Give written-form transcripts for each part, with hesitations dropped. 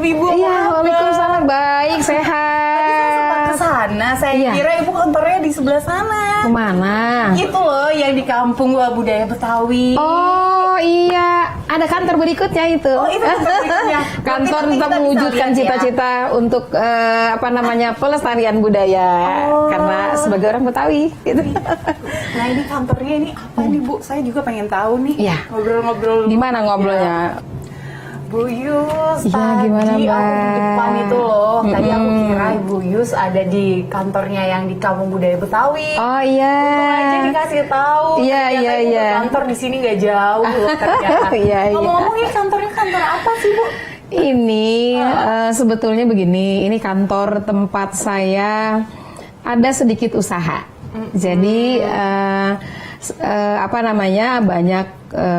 Ibu. Iya, waalaikumsalam. Baik, sehat. Ke sana, saya Iya. kira Ibu kantornya di sebelah sana. Kemana? Itu loh yang di kampung budaya Betawi. Oh iya, ada kantor berikutnya itu. Oh, itu kantor berikutnya. Kantor Mungkin untuk kita bisa mewujudkan lihat ya. cita-cita untuk pelestarian budaya. Karena sebagai orang Betawi gitu. Nah ini kantornya ini apa nih Bu? Saya juga pengen tahu nih. Iya. Ngobrol-ngobrol. Di mana ngobrolnya? Bu Yus, Iya, tadi gimana, aku di Mbak? depan itu loh. Tadi aku kira Bu Yus ada di kantornya yang di Kampung Budaya Betawi. Oh iya. Untung aja dikasih tahu. Iya, Ternyata iya, Ibu iya. Kantor di sini nggak jauh loh ternyata. Iya, iya. Ngomong-ngomong ini kantornya kantor apa sih Bu? Ini sebetulnya begini, ini kantor tempat saya ada sedikit usaha. Jadi banyak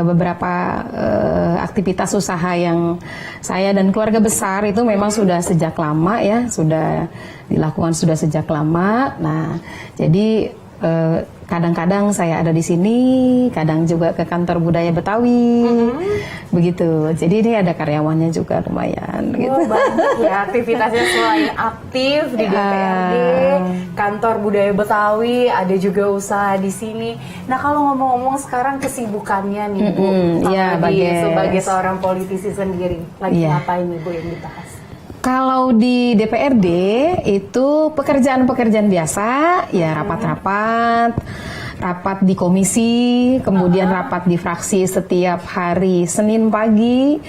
beberapa aktivitas usaha yang saya dan keluarga besar itu memang sudah sejak lama ya, sudah dilakukan sudah sejak lama. Nah, jadi kadang-kadang saya ada di sini, kadang juga ke kantor budaya Betawi, begitu. Jadi ini ada karyawannya juga lumayan. Gitu. Oh, banyak ya aktivitasnya selain aktif di DPRD, kantor budaya Betawi, ada juga usaha di sini. Nah kalau ngomong-ngomong sekarang kesibukannya nih Bu, iya, sebagai seorang politisi sendiri, lagi ngapain nih Bu yang dibahas? Kalau di DPRD itu pekerjaan-pekerjaan biasa, ya rapat di komisi, kemudian rapat di fraksi setiap hari Senin pagi.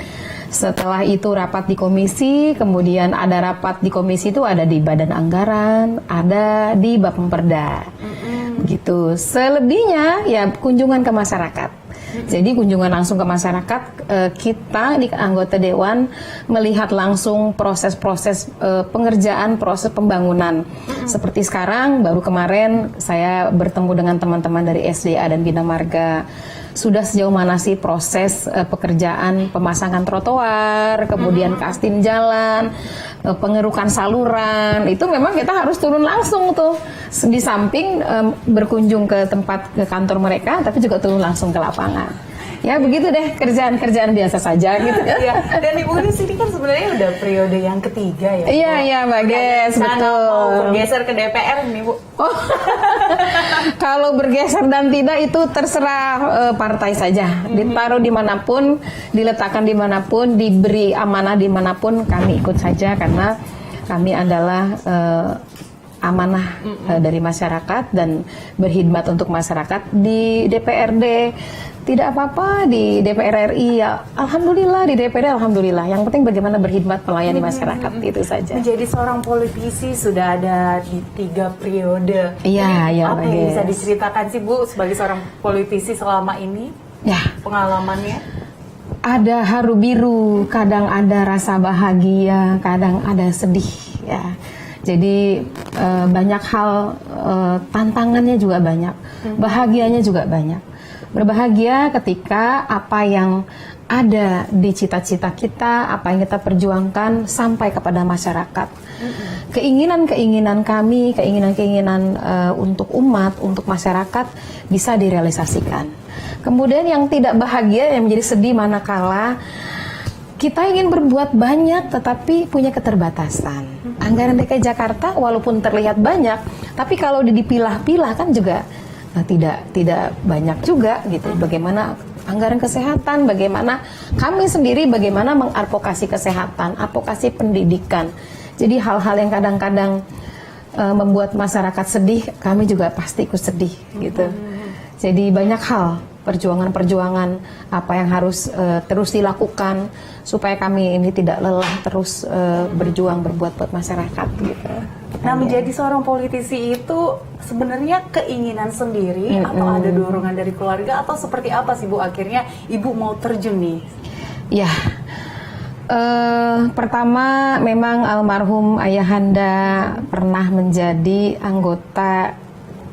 Setelah itu rapat di komisi, kemudian ada rapat di komisi itu ada di Badan Anggaran, ada di Bapemperda. Begitu. Selebihnya ya kunjungan ke masyarakat. Jadi kunjungan langsung ke masyarakat, kita di anggota Dewan melihat langsung proses-proses pengerjaan, proses pembangunan. Seperti sekarang, baru kemarin saya bertemu dengan teman-teman dari SDA dan Bina Marga. Sudah sejauh mana sih proses pekerjaan pemasangan trotoar, kemudian kastin jalan, pengerukan saluran, itu memang kita harus turun langsung tuh. Di samping berkunjung ke kantor mereka, tapi juga turun langsung ke lapangan. Ya begitu deh, kerjaan-kerjaan biasa saja gitu. Iya. Dan Ibu ini sini kan sebenarnya udah periode yang ketiga ya. Iya, Mbak Ges, betul. Mau bergeser ke DPR nih Bu. Oh, kalau bergeser dan tidak itu terserah partai saja. Ditaruh dimanapun, diletakkan dimanapun, diberi amanah dimanapun, kami ikut saja karena kami adalah amanah dari masyarakat dan berkhidmat untuk masyarakat. Di DPRD tidak apa-apa, di DPR RI ya alhamdulillah, di DPD alhamdulillah. Yang penting bagaimana berkhidmat melayani masyarakat, itu saja. Menjadi seorang politisi sudah ada di 3 periode. Iya, iya. Apa yang bisa diceritakan sih Bu sebagai seorang politisi selama ini? Ya, Pengalamannya? ada haru biru, kadang ada rasa bahagia, kadang ada sedih ya. Jadi banyak hal, tantangannya juga banyak, bahagianya juga banyak. Berbahagia ketika apa yang ada di cita-cita kita, apa yang kita perjuangkan sampai kepada masyarakat. Keinginan-keinginan kami, keinginan-keinginan untuk umat, untuk masyarakat bisa direalisasikan. Kemudian yang tidak bahagia, yang menjadi sedih manakala kita ingin berbuat banyak tetapi punya keterbatasan. Anggaran DKI Jakarta walaupun terlihat banyak, tapi kalau dipilah-pilah kan juga tidak banyak juga gitu. Bagaimana anggaran kesehatan, bagaimana kami sendiri bagaimana mengadvokasi kesehatan, advokasi pendidikan. Jadi hal-hal yang kadang-kadang membuat masyarakat sedih, kami juga pasti ikut sedih gitu. Jadi banyak hal, perjuangan-perjuangan apa yang harus terus dilakukan supaya kami ini tidak lelah terus berjuang berbuat buat masyarakat gitu. Nah, menjadi seorang politisi itu sebenarnya keinginan sendiri atau ada dorongan dari keluarga atau seperti apa sih Bu akhirnya Ibu mau terjun nih? Ya, pertama memang almarhum ayahanda pernah menjadi anggota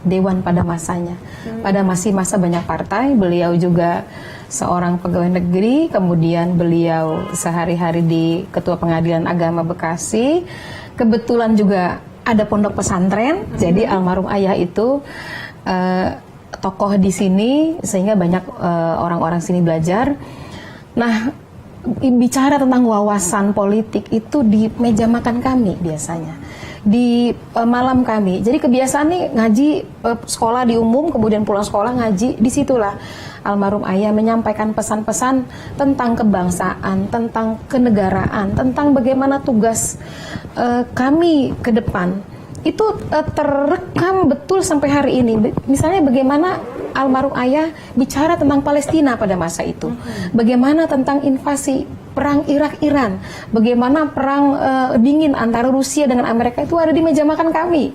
Dewan pada masanya. Pada masih masa banyak partai, beliau juga seorang pegawai negeri, kemudian beliau sehari-hari di Ketua Pengadilan Agama Bekasi. Kebetulan juga ada pondok pesantren, jadi almarhum ayah itu tokoh di sini sehingga banyak orang-orang sini belajar. Nah, bicara tentang wawasan politik itu di meja makan kami biasanya, di malam kami. Jadi kebiasaan nih ngaji sekolah di umum, kemudian pulang sekolah ngaji. Disitulah almarhum ayah menyampaikan pesan-pesan tentang kebangsaan, tentang kenegaraan, tentang bagaimana tugas kami ke depan. Itu terekam betul sampai hari ini. Misalnya bagaimana almarhum ayah bicara tentang Palestina pada masa itu, bagaimana tentang invasi perang Irak-Iran, bagaimana perang dingin antara Rusia dengan Amerika, itu ada di meja makan kami.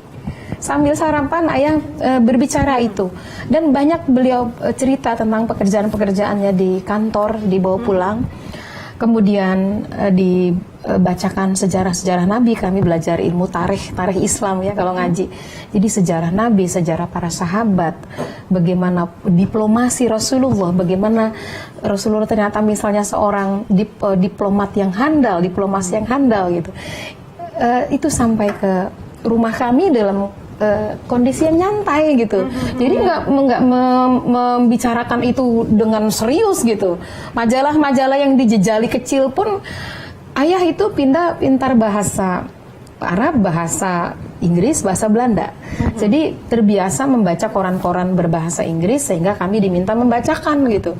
Sambil sarapan ayah berbicara itu, dan banyak beliau cerita tentang pekerjaan-pekerjaannya di kantor, dibawa pulang. Kemudian dibacakan sejarah-sejarah Nabi. Kami belajar ilmu tarikh Islam ya kalau ngaji. Jadi sejarah Nabi, sejarah para sahabat, bagaimana diplomasi Rasulullah, bagaimana Rasulullah ternyata misalnya seorang diplomat yang handal, diplomasi yang handal gitu. Itu sampai ke rumah kami dalam kondisi yang nyantai gitu. Jadi nggak membicarakan itu dengan serius gitu. Majalah-majalah yang dijejali kecil pun ayah itu pintar bahasa Arab, bahasa Inggris, bahasa Belanda. Jadi terbiasa membaca koran-koran berbahasa Inggris sehingga kami diminta membacakan gitu.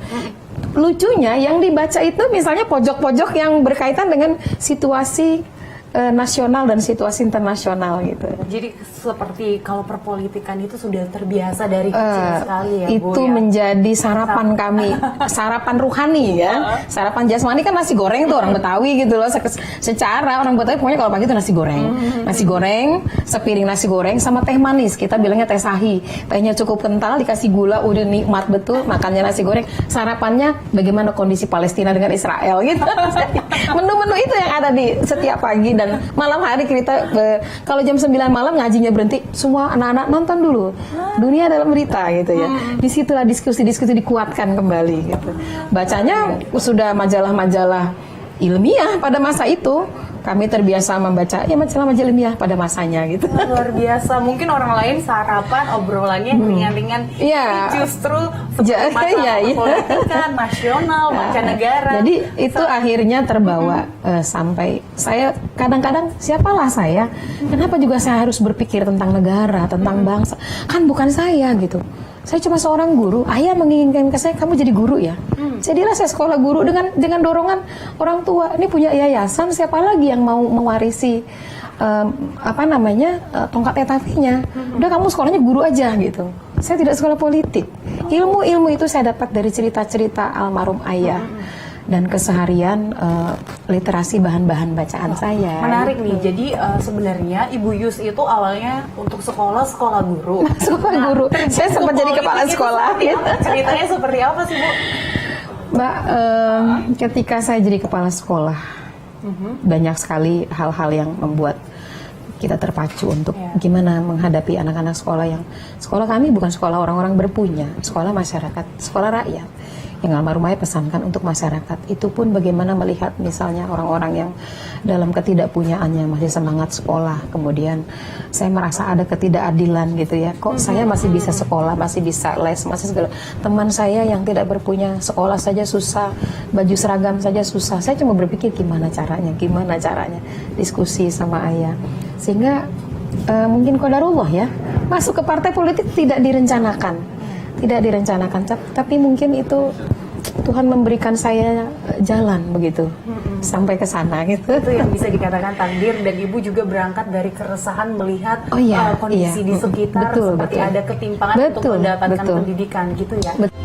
Lucunya yang dibaca itu misalnya pojok-pojok yang berkaitan dengan situasi nasional dan situasi internasional gitu. Jadi seperti kalau perpolitikan itu sudah terbiasa dari kecil sekali ya, Bu, itu ya? Menjadi sarapan kami, sarapan ruhani ya. Sarapan jasmani kan nasi goreng tuh orang Betawi gitu loh. Secara orang Betawi pokoknya kalau pagi itu nasi goreng. Nasi goreng, sepiring nasi goreng sama teh manis. Kita bilangnya teh sahi. Tehnya cukup kental, dikasih gula, udah nikmat betul makannya nasi goreng. Sarapannya bagaimana kondisi Palestina dengan Israel gitu. Menu-menu itu yang ada di setiap pagi. Dan malam hari kita kalau jam 9 malam ngajinya berhenti, semua anak-anak nonton dulu Dunia Dalam Berita gitu ya. Disitulah diskusi-diskusi dikuatkan kembali gitu. Bacanya sudah majalah-majalah ilmiah pada masa itu. Kami terbiasa membaca ya majalah-majalah ilmiah pada masanya gitu. Luar biasa. Mungkin orang lain sarapan obrolannya ringan-ringan. Iya. Justru seperti masalah politika nasional, mancanegara. Jadi itu akhirnya terbawa sampai saya kadang-kadang siapalah saya? Kenapa juga saya harus berpikir tentang negara, tentang bangsa? Kan bukan saya gitu. Saya cuma seorang guru. Ayah menginginkan ke saya, kamu jadi guru ya. Jadilah saya sekolah guru dengan dorongan orang tua. Ini punya yayasan, siapa lagi yang mau mewarisi tongkat etafinya? Udah kamu sekolahnya guru aja gitu. Saya tidak sekolah politik. Ilmu-ilmu itu saya dapat dari cerita-cerita almarhum ayah. Dan keseharian literasi bahan-bahan bacaan saya. Menarik nih. Jadi sebenarnya Ibu Yus itu awalnya untuk sekolah guru. Sekolah guru. Saya sempat jadi kepala sekolah. Ceritanya seperti apa sih, Bu? Mbak, ketika saya jadi kepala sekolah, banyak sekali hal-hal yang membuat kita terpacu untuk gimana menghadapi anak-anak sekolah kami bukan sekolah orang-orang berpunya, sekolah masyarakat, sekolah rakyat. Yang almarhum ayah pesankan untuk masyarakat. Itu pun bagaimana melihat misalnya orang-orang yang dalam ketidakpunyaannya masih semangat sekolah. Kemudian saya merasa ada ketidakadilan gitu ya. Kok saya masih bisa sekolah, masih bisa les, masih segala. Teman saya yang tidak berpunya sekolah saja susah, baju seragam saja susah. Saya cuma berpikir gimana caranya. Diskusi sama ayah. Sehingga mungkin qadarullah ya. Masuk ke partai politik tidak direncanakan. Tapi mungkin itu Tuhan memberikan saya jalan begitu sampai ke sana gitu. Itu yang bisa dikatakan takdir, dan Ibu juga berangkat dari keresahan melihat kondisi di sekitar seperti ada ketimpangan untuk mendapatkan pendidikan gitu ya. Betul.